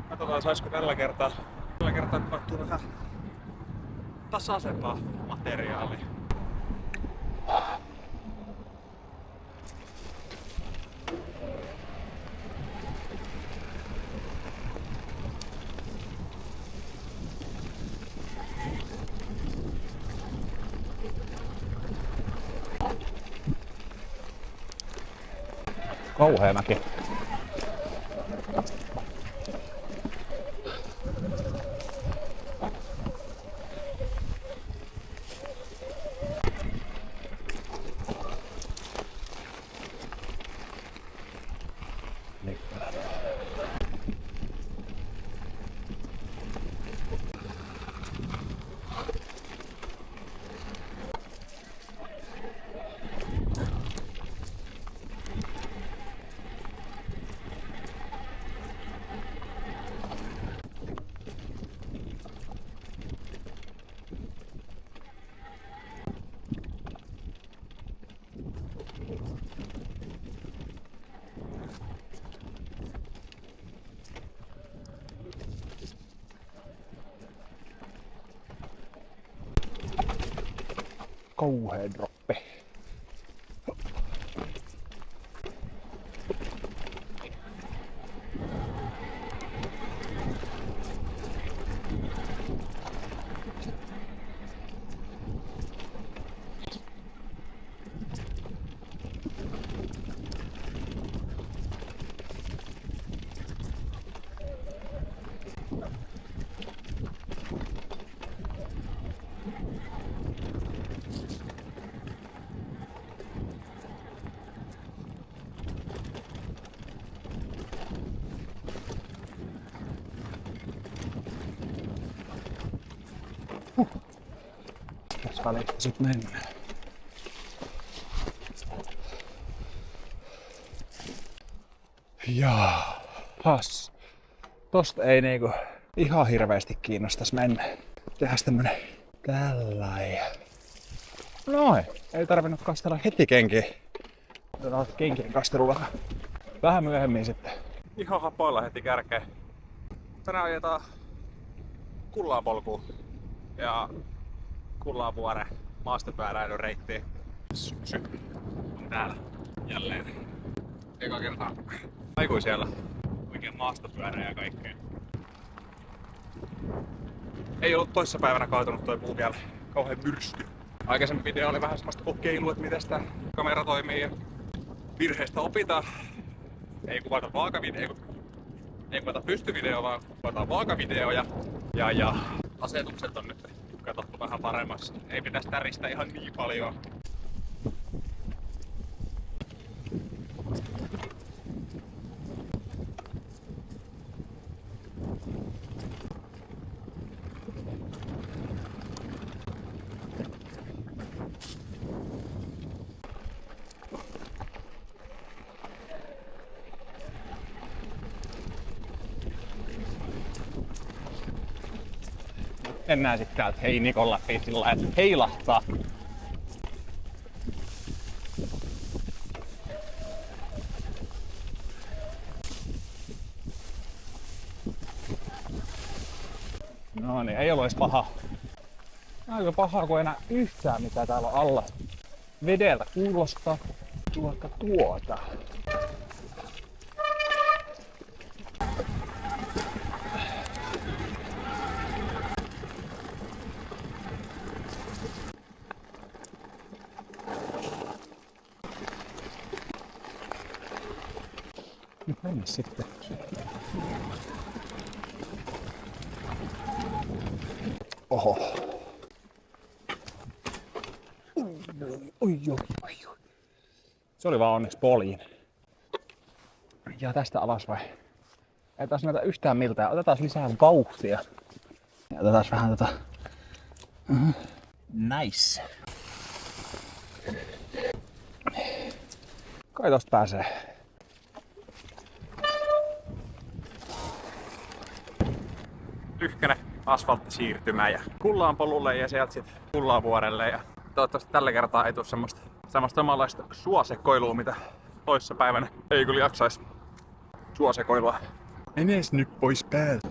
Katsotaan saisiko tällä kertaa tapahtuu vähän tasaisempaa materiaalia. Kauhea mäki. Kauhea droppi. Tässä välissä sit mennään. Jaahas. Tosta ei niinku ihan hirveesti kiinnostais mennä. Tehdään tämmönen tällainen. Noin, ei tarvinnut kastella heti kenkiä. Otetaan kenkien kastelu vähän myöhemmin sitten. Ihan hapoilla heti kärkeen. Tänään ajetaan Kullaanpolkuun ja Kullaanvuoren maastopyöräilyn reittiin. Syksy on täällä jälleen. Eka kertaa aikuisella oikein maastopyörä ja kaikkea. Ei ollut toissapäivänä kaatunut toi puu vielä. Kauhean myrsky. Aikaisemmin video oli vähän semmoista kokeilua, että miten sitä kamera toimii ja virheistä opitaan. Ei kuvata vaakavideo, ei kuvata pystyvideo, vaan kuvataan vaakavideoja. Ja asetukset on nyt katsottu vähän paremmassa. Ei pitäisi täristä ihan niin paljon. Mennään sitten täältä Heinikon läpi sillä että heilahtaa. No niin, ei ole edes paha. Aika pahaa, kun ei enää yhtään mitä täällä on alla. Vedeltä kuulostaa tuota. Nyt mennä sitten. Oho. Oi. Se oli vaan onneksi poliin. Ja tästä alas vai? Ei taas näytä yhtään miltään. Otetaan lisää vauhtia. Ja otetaan vähän Nice. Kai tosta pääsee. Lyhkänen asfalttisiirtymä ja Kullaanpolulle ja sieltä sitten Kullaanvuorelle. Ja toivottavasti tällä kertaa ei tule semmoista samanlaista suosekoilua, mitä toissapäivänä ei kyllä jaksaisi suosekoilua. Menes nyt pois päältä.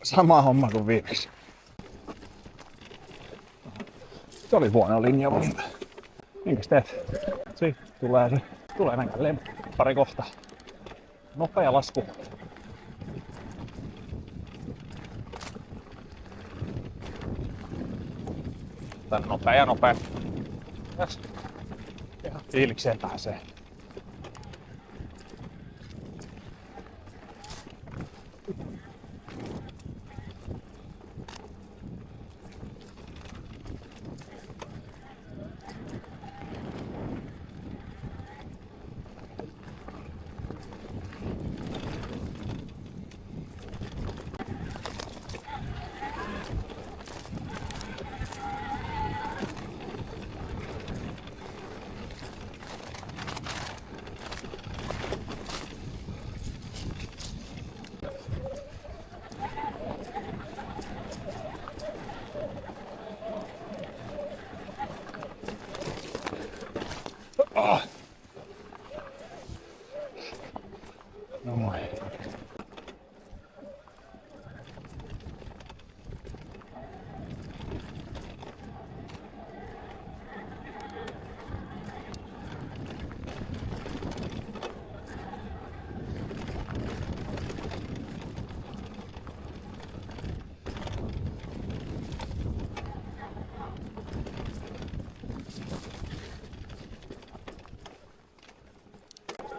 Sama homma kuin viimeksi. Se oli huono linjavalinta. Minkäs teet? Tulee näin lemppari kohta. Nopea lasku. Tän nopea. Tässä. Ihan fiilikseen pääsee. Noin.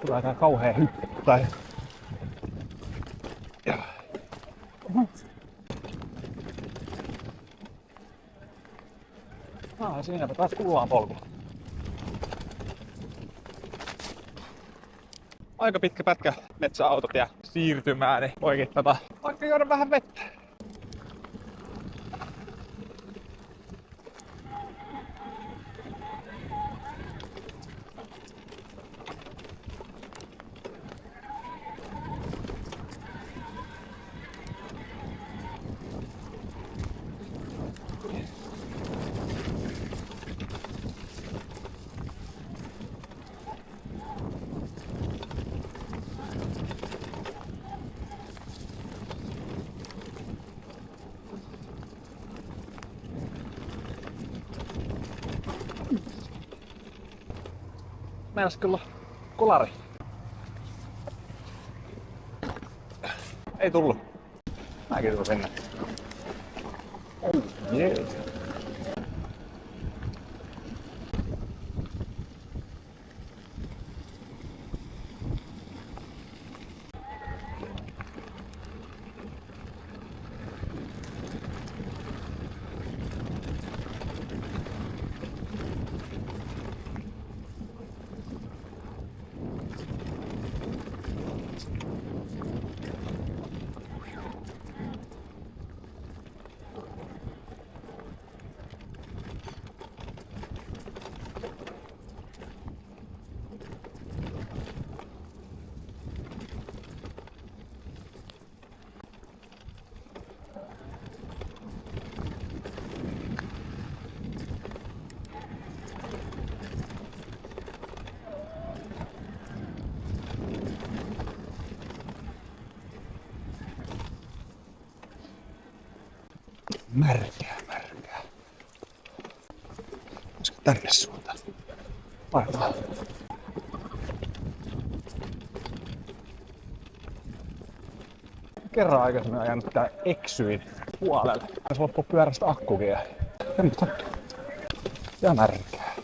Tulee tää kauhea hyppy. Siinäpä taas kullaan polku. Aika pitkä pätkä metsäautotie siirtymään, niin voikin vaikka juoda vähän vettä. Meinas kyllä kolari. Ei tullut. Mäkin tulen sinne. Oh, yeah. Märkää. Olisiko tänne suuntaan? Varmaan. Kerran aikaisemmin ajanut tää eksyin puolelle. Tässä loppuu pyörästä akkukin ja nyt sattuu. Ja märkää.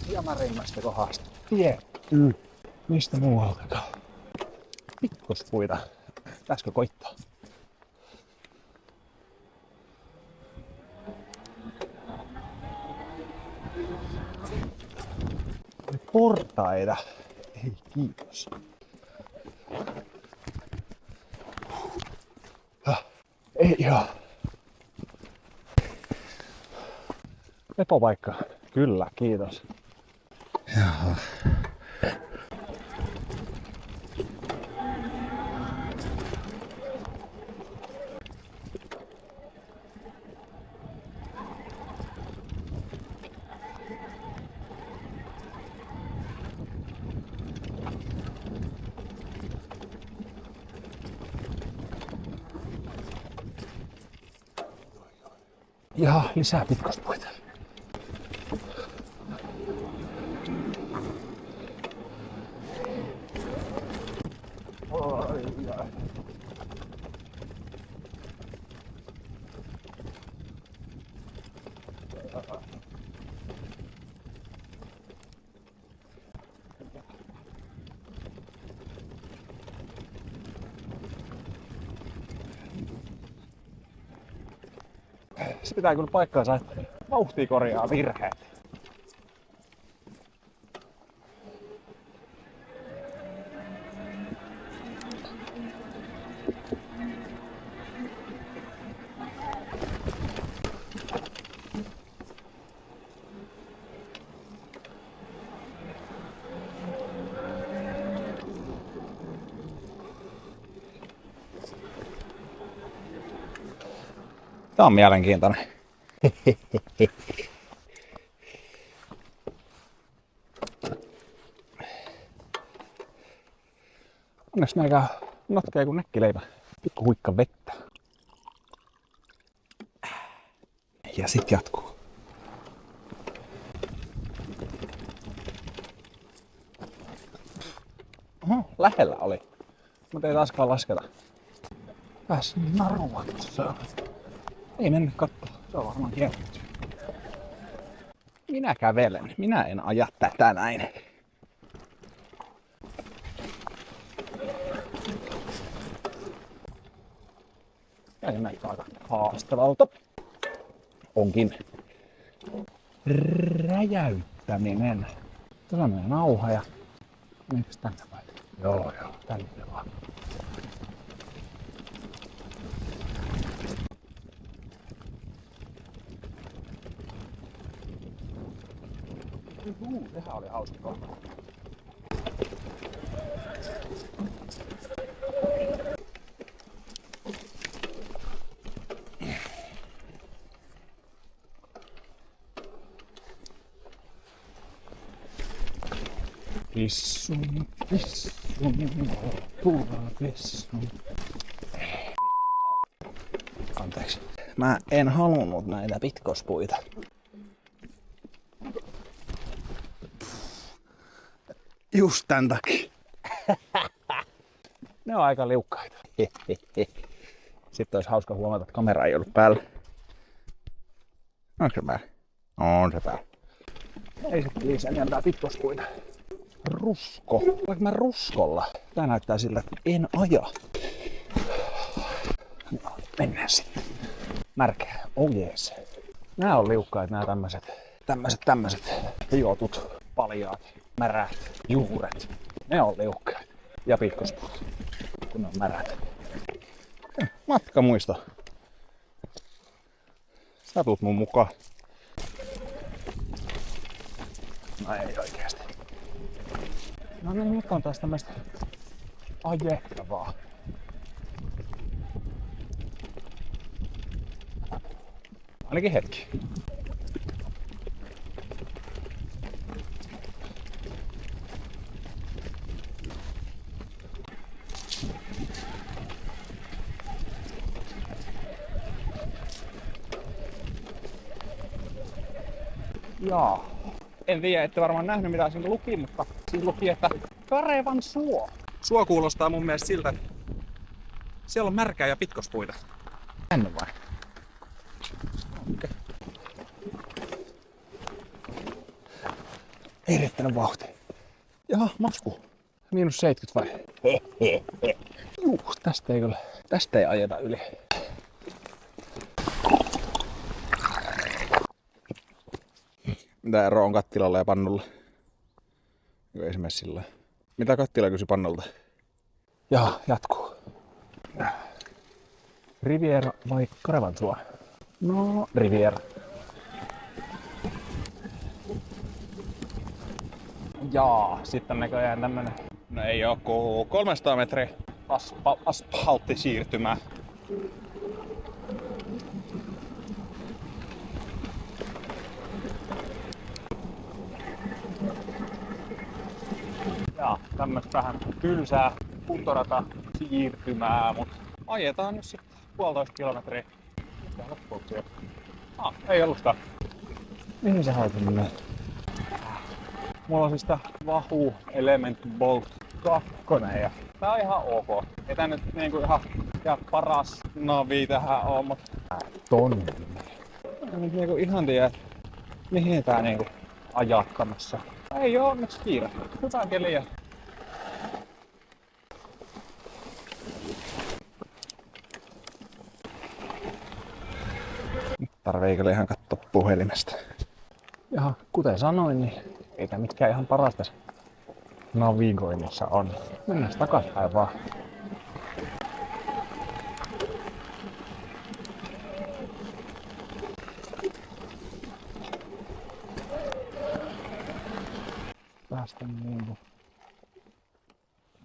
Ja märimmästä kohdasta. tietty. Mistä muualtakaan? Pitkospuita. Pitäisikö koittaa? Portaita. Ei kiitos. Ei ihan. Lepopaikka. Kyllä, kiitos. Jaha. Ja lisää pitkospuita. Se pitää kyllä paikkaansa, että vauhtia korjaa virheet. Tää on mielenkiintoinen. Onneksi näikä notkee kuin näkkileipä. Pikku huikka vettä. Ja sit jatkuu. Oho, lähellä oli. Mut ei taaskaan lasketa. Pääsin narua tuossa. Ei mennyt kattoo. Se on varmaan kielletty. Minä kävelen. Minä en aja tätä näin. Ja näyttää aika haastavalta. Onkin. Räjäyttäminen. Tässä on meidän nauha ja... Meneekö tänne vai? Joo, tänne vaan. Sehän oli hauskaa. Pissun, pissun. Anteeksi. Mä en halunnut näitä pitkospuita. Just tän takia. Ne on aika liukkaita. Sitten olisi hauska huomata, että kamera ei ollut päällä. Onko se päällä? On se päällä. Ei sitten lisää enempää pitkospuita. Rusko. Olenko mä ruskolla? Tää näyttää siltä, että en aja. No, mennään sitten. Märkää. Oh jees. Nää on liukkaat, nää tämmöset hiotut, paljaat, märät, juuret. Ne on liukkaat. Ja pitkospuut, kun ne on märät. Matkamuisto. Sä tuut mun mukaan. No ei oikeesti. No niin, nyt on taas tämmöstä ajettavaa. Ainakin hetki. Jaa. En tiedä, ette varmaan nähnyt mitä siinä luki, mutta siinä luki, että Karevan suo. Suo kuulostaa mun mielestä siltä, että siellä on märkää ja pitkospuita. Tänne vai? Okay. Ei riittänyt vauhtia. Jaha, masku. -70 vai? Tästä ei kyllä. Tästä ei ajeta yli. Mitä ero on kattilalla ja pannulla? Esimerkiksi sillä. Mitä kattila kysyi pannulta? Ja jatkuu. Riviera vai Karavansuo? No, Riviera. Jaa, sitten näköjään tämmönen. No ei oo 300 metriä asfalttisiirtymää. Ja tämmöstä vähän tylsää kuntorata siirtymää, mut ajetaan nyt sitten 1,5 kilometriä. Mistä loppuksi jo? Ei ollutkaan. Mihin sä haluat mennä? Mulla on siis tää Wahoo Element Bolt 2 ja tää on ihan ok. Ei tää nyt niinku ihan paras navi tähän oo, mut tonni. En nyt niinku ihan tiedä, mihin tää niinku ajattamassa. Ei oo onneksi kiire. Hyvä keli ja tarvii kyllä ihan katsoa puhelimesta. Ja kuten sanoin, niin ei tää mitkään ihan parasta navigoinnissa on. Mennään takaspäin vaan. Päästään niinku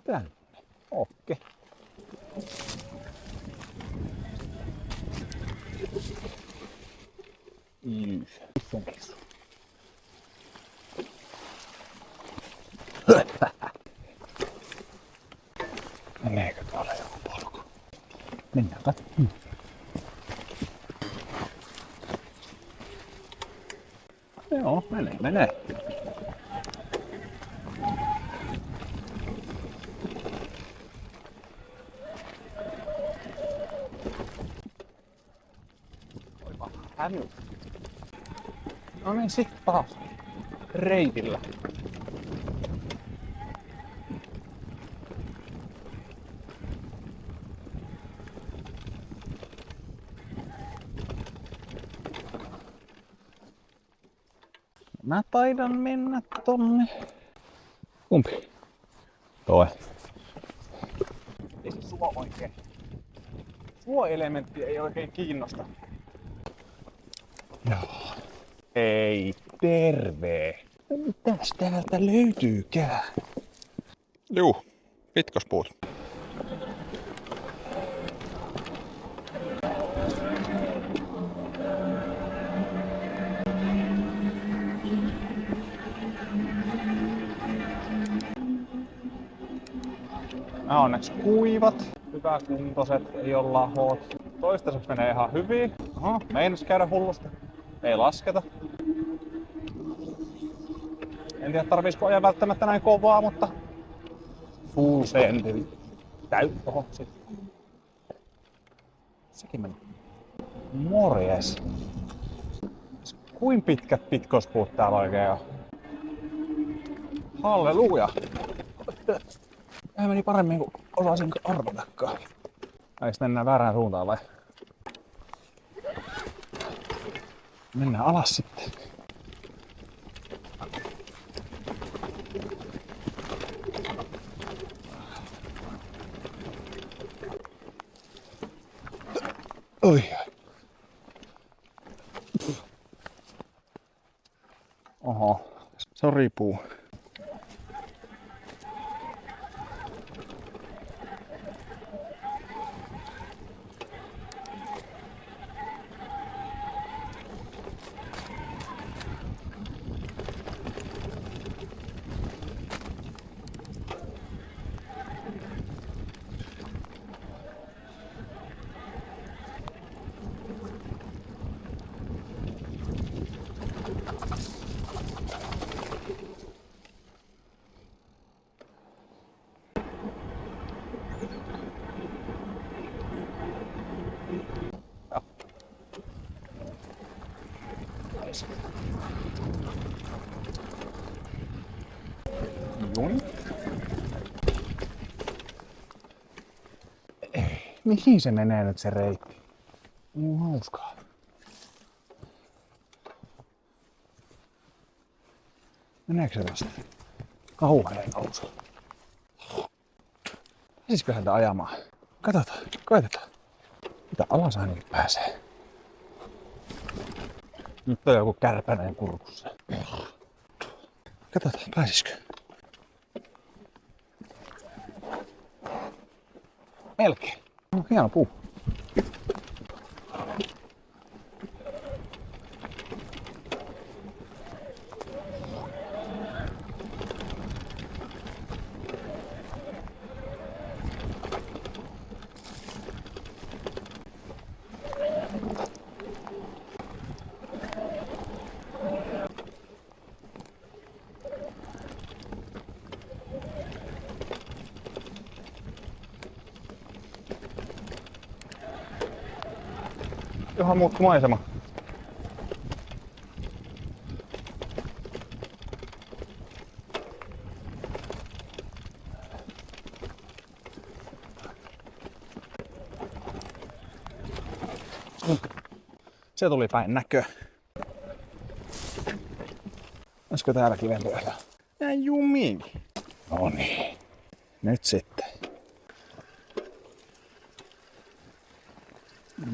tänne. Okei. Meneekö täällä joku polku? Mennään katsomaan. Joo, menee. Oipa hämmy. No niin, sit taas reitillä. Mä taidan mennä tonne. Kumpi? Toi. Ei se suo oikein. Suoelementti ei oikein kiinnosta. Joo. Ei terve. Mitäs täältä löytyykään? Juu, pitkospuut. Nämä on onneksi kuivat, hyväkuntoiset, ei ole lahot. Toistaiseksi menee ihan hyvin. Oho, meinas käydä hullusti. Ei lasketa. En tiedä tarviisiko ajaa välttämättä näin kovaa, mutta full sendin. Oho, sitten. Sekin meni. Morjes. Kuin pitkät pitkospuut täällä oikein on? Halleluja! Tämä meni paremmin kuin osasin arvatakaan. Eikö mennään väärään suuntaan vai? Mennään alas sitten. Oi. Oho, sori puu. Juni. Mihin se menee nyt se reitti? Hauskaa. Meneekö se vasta? Kauhean nousu. Pääsisiköhän tää ajamaan? Katsotaan, koitetaan. Mitä alas ainakin pääsee. Nyt on joku kärpäneen kurkussa. Katsotaan, pääsisikö? Melkein. No, hieno puu. Johan muuttu maisema. Se tuli päin näkö. Olisiko täällä kiventyöllä? Näin jumiin. No niin. Nyt sitten.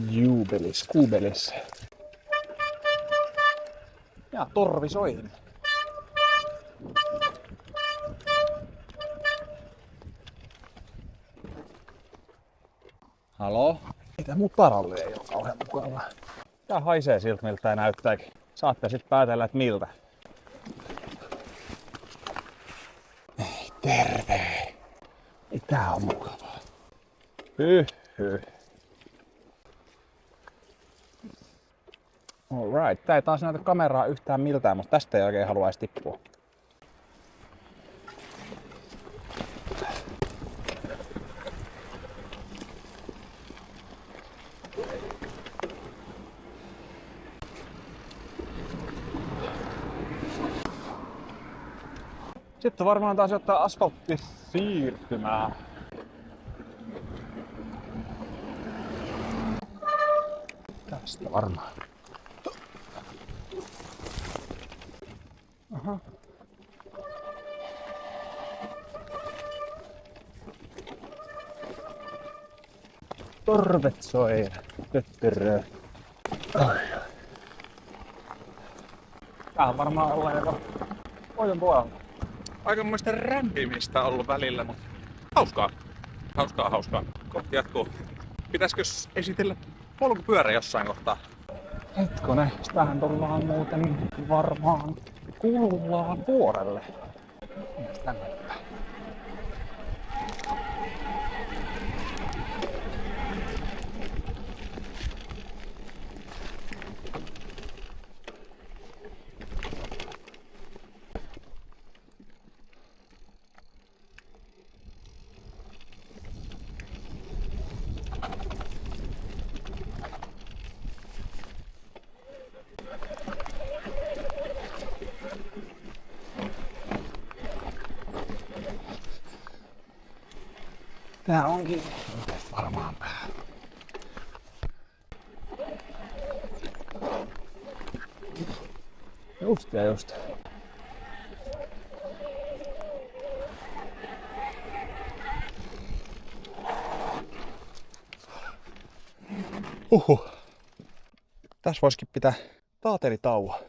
Jubelis, kubelis. Ja torvi soihin. Halo? Ei tää mut taralle ei oo kauhean mukavaa. Tää haisee siltä miltä tää näyttääkin. Saatte sit päätellä, et miltä. Ei terve. Ei tää on mukavaa. Hyh. Alright, tää ei taas näytä kameraa yhtään miltään, mutta tästä ei oikein haluaisi tippua. Sitten varmaan taas ottaa asfalttisiirtymää. Tästä varmaan. Aha. Torvet soi. Töttörö. Tää on varmaan ollaan jopa voiton puolella. Aikamoista rämpimistä ollut välillä, mutta hauskaa. Kohti jatkuu. Pitäisikö esitellä polkupyörä jossain kohtaa? Hetkonen, sitähän tullaan muuten varmaan Kullaan vuorelle. Mitäs tänne päin? Tää onkin varmaan pää. Just. Tässä voisikin pitää taatelitauon.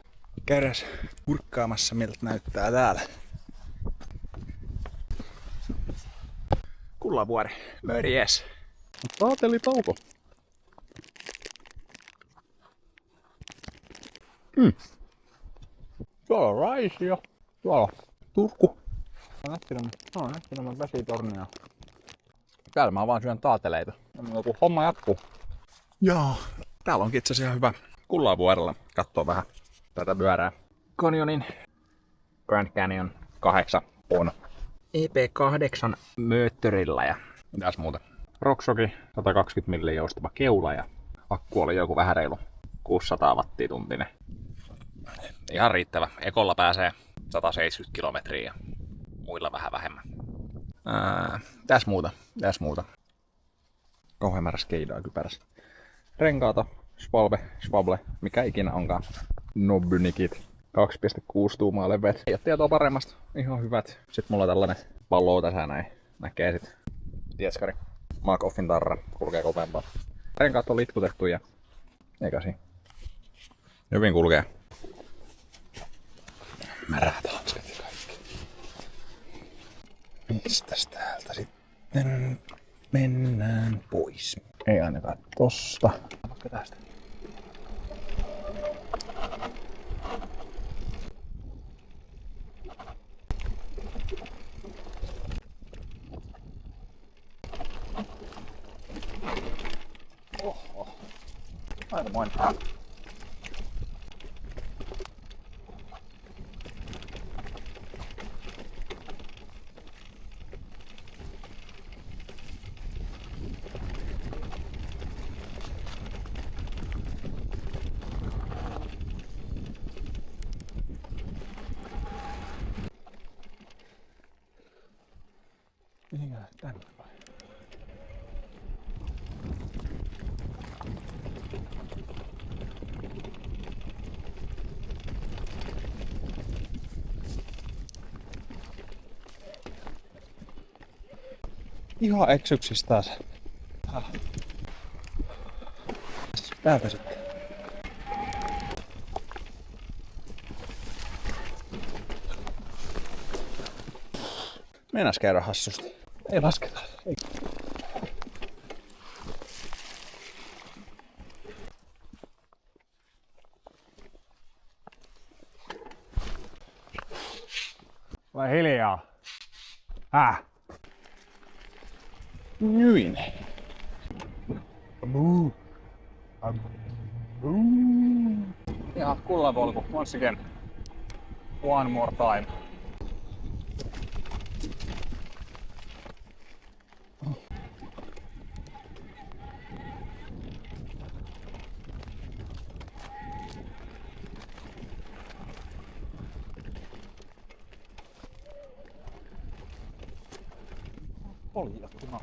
Käydäs kurkkaamassa miltä näyttää täällä. Kullavuori. Mörjes. Taatelitauko. Tuolla on Raisio. Tuolla on Turku. Nähtinämän vesitornia. Täällä mä vaan syön taateleita. Joku homma jatkuu. Joo. Täällä onkin itse asiassa hyvä Kullavuorella kattoo vähän tätä pyörää. Canyonin Grand Canyon 8 on EP8 mööttörillä ja mitäs muuta. RockShoxi 120 mm joustava keula ja akku oli joku vähän reilu 600 wattituntinen. Ihan riittävä. Ekolla pääsee 170 kilometriä. muilla vähän vähemmän. Tässä muuta. Kauhean määrä skeidaa kypärässä. Renkaata, Schwalbe, mikä ikinä onkaan. Nobbynikit. 2,6 tuumaa leveät. Ei oo tietoa paremmasta. Ihan hyvät. Sitten mulla on tällainen pallo tässä näin. Näkee sit. Tieskari. Mark Offin tarra. Kulkee kovempaa. Renkaat on litkutettu ja... Eikä siinä. Hyvin kulkee. Märät hanskat ja kaikki. Mistäs täältä sitten mennään pois? Ei ainakaan tosta. Vaikka tästä. Oho. Aikamoinen. Mihinkään tänne vai? Ihan eksyksissä taas. Täältä sitten. Meinas käydä hassusti. Ei lasketa. Ei. Vai hiljaa? Nyin. Ihan kullavulku. Once again. One more time. Poljattuna.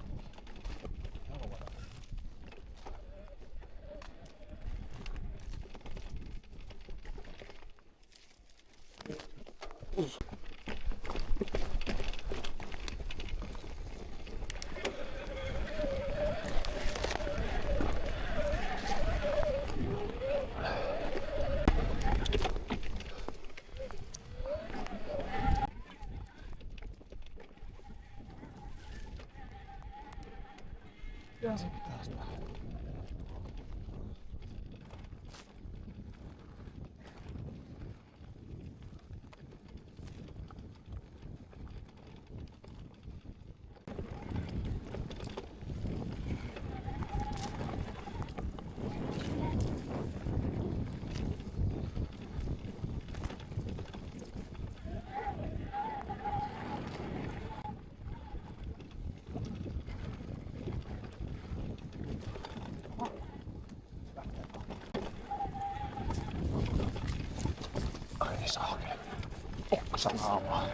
Ja se pitää sitä. Ai saakeli. Oksanaamaa.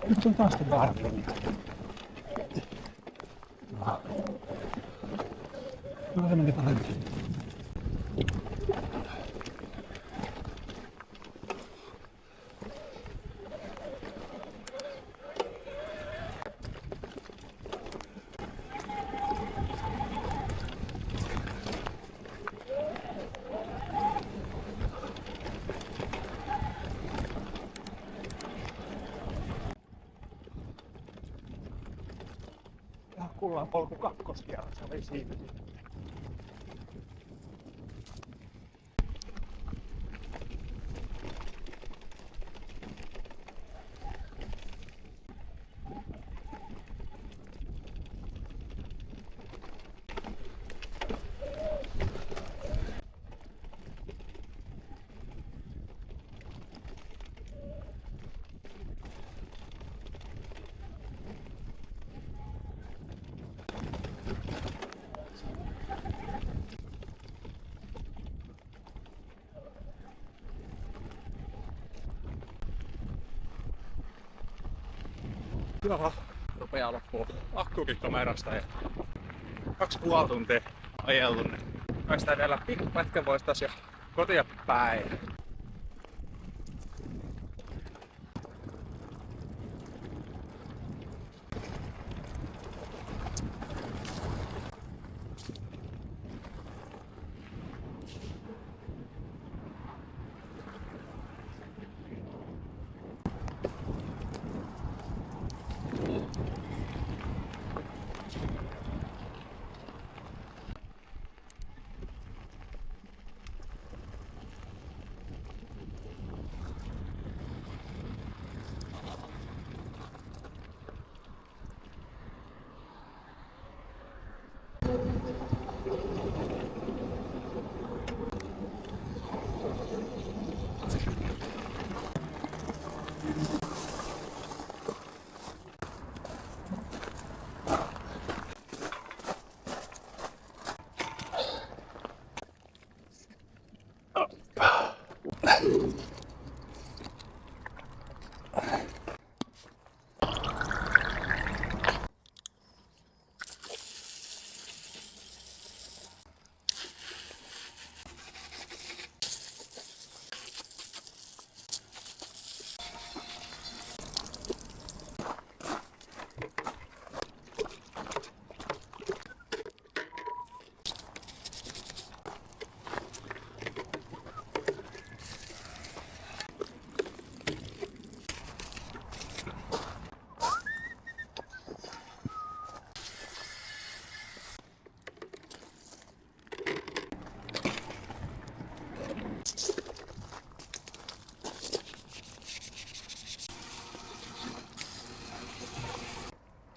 Nyt on taas vähän lunta. No se meni paremmin. Mulla on polku kakkoskierros, oli siinä. Jaha, rupeaa loppua akkukin kamerasta ja 2,5 tuntia ajellut, niin kai sitä vielä pikkupätkä vois taas jo kotia päin.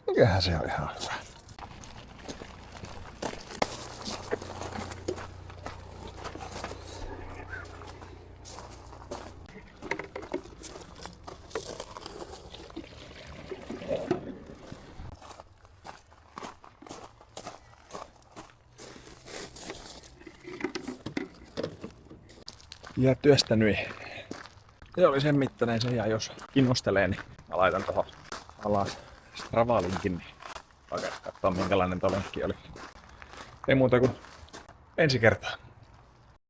Mikähän se on ihan hyvä. Ja työstänyt. Se oli sen mittainen se, ja jos innostelee, niin mä laitan tohon alas Strava-linkin, niin vaikka katsoa minkälainen tuo lenkki oli. Ei muuta kuin ensi kertaa.